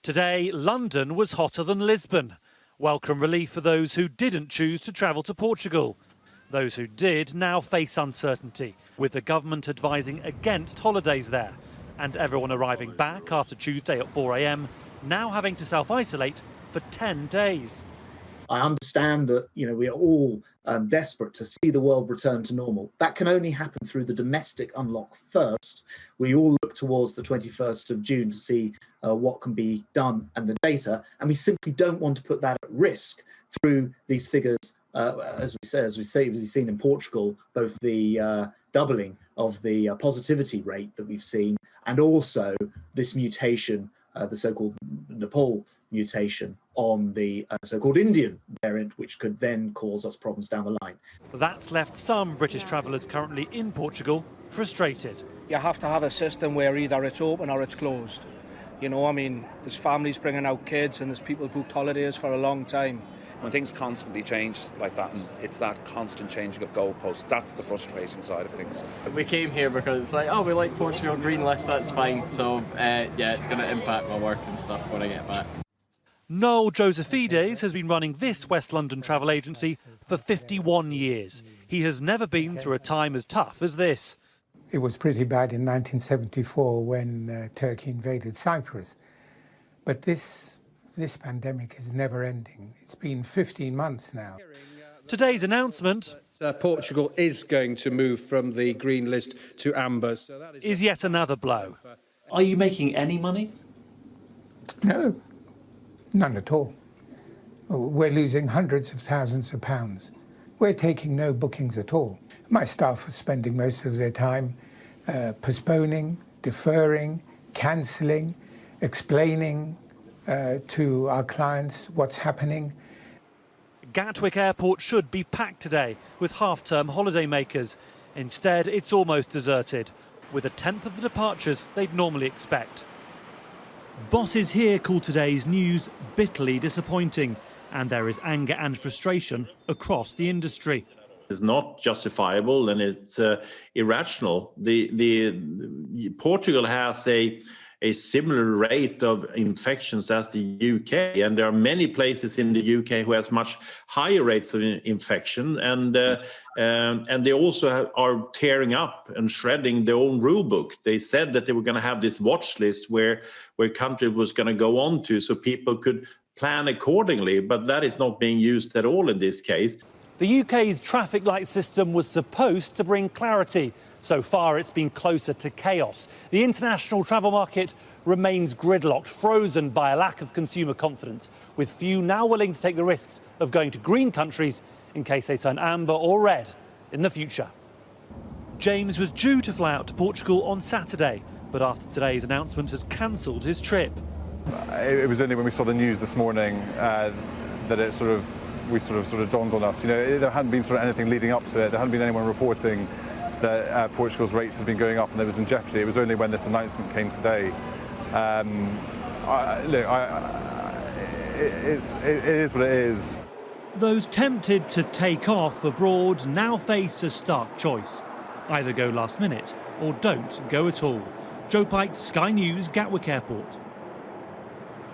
Today, London was hotter than Lisbon. Welcome relief for those who didn't choose to travel to Portugal. Those who did now face uncertainty, with the government advising against holidays there. And everyone arriving back after Tuesday at 4 a.m. now having to self-isolate for 10 days. I understand that, we are all desperate to see the world return to normal. That can only happen through the domestic unlock first. We all look towards the 21st of June to see what can be done and the data, and we simply don't want to put that at risk through these figures. As we've seen in Portugal, both the doubling of the positivity rate that we've seen, and also this mutation, the so-called Nepal mutation on the so-called Indian variant, which could then cause us problems down the line. That's left some British travellers currently in Portugal frustrated. You have to have a system where either it's open or it's closed. There's families bringing out kids and there's people who booked holidays for a long time. When things constantly change like that, and it's that constant changing of goalposts, that's the frustrating side of things. We came here because it's like, oh, we like Portugal green list, that's fine. So, yeah, it's going to impact my work and stuff when I get back. Noel Josephides has been running this West London travel agency for 51 years. He has never been through a time as tough as this. It was pretty bad in 1974 when Turkey invaded Cyprus. But this pandemic is never ending. It's been 15 months now. Today's announcement Portugal is going to move from the green list to amber. Is yet another blow. Are you making any money? No, none at all. We're losing hundreds of thousands of pounds. We're taking no bookings at all. My staff are spending most of their time postponing, deferring, cancelling, explaining to our clients what's happening. Gatwick Airport should be packed today with half-term holidaymakers. Instead, it's almost deserted, with a tenth of the departures they'd normally expect. Bosses here call today's news bitterly disappointing, and there is anger and frustration across the industry. It's not justifiable and it's irrational. Portugal has a similar rate of infections as the UK, and there are many places in the UK who has much higher rates of infection, and they also are tearing up and shredding their own rule book. They said that they were going to have this watch list where country was going to go on to, so people could plan accordingly, but that is not being used at all in this case. The UK's traffic light system was supposed to bring clarity. So far, it's been closer to chaos. The international travel market remains gridlocked, frozen by a lack of consumer confidence, with few now willing to take the risks of going to green countries in case they turn amber or red in the future. James was due to fly out to Portugal on Saturday, but after today's announcement has cancelled his trip. It was only when we saw the news this morning that it sort of dawned on us. There hadn't been anything leading up to it. There hadn't been anyone reporting that Portugal's rates had been going up and it was in jeopardy. It was only when this announcement came today. It is what it is. Those tempted to take off abroad now face a stark choice. Either go last minute or don't go at all. Joe Pike, Sky News, Gatwick Airport.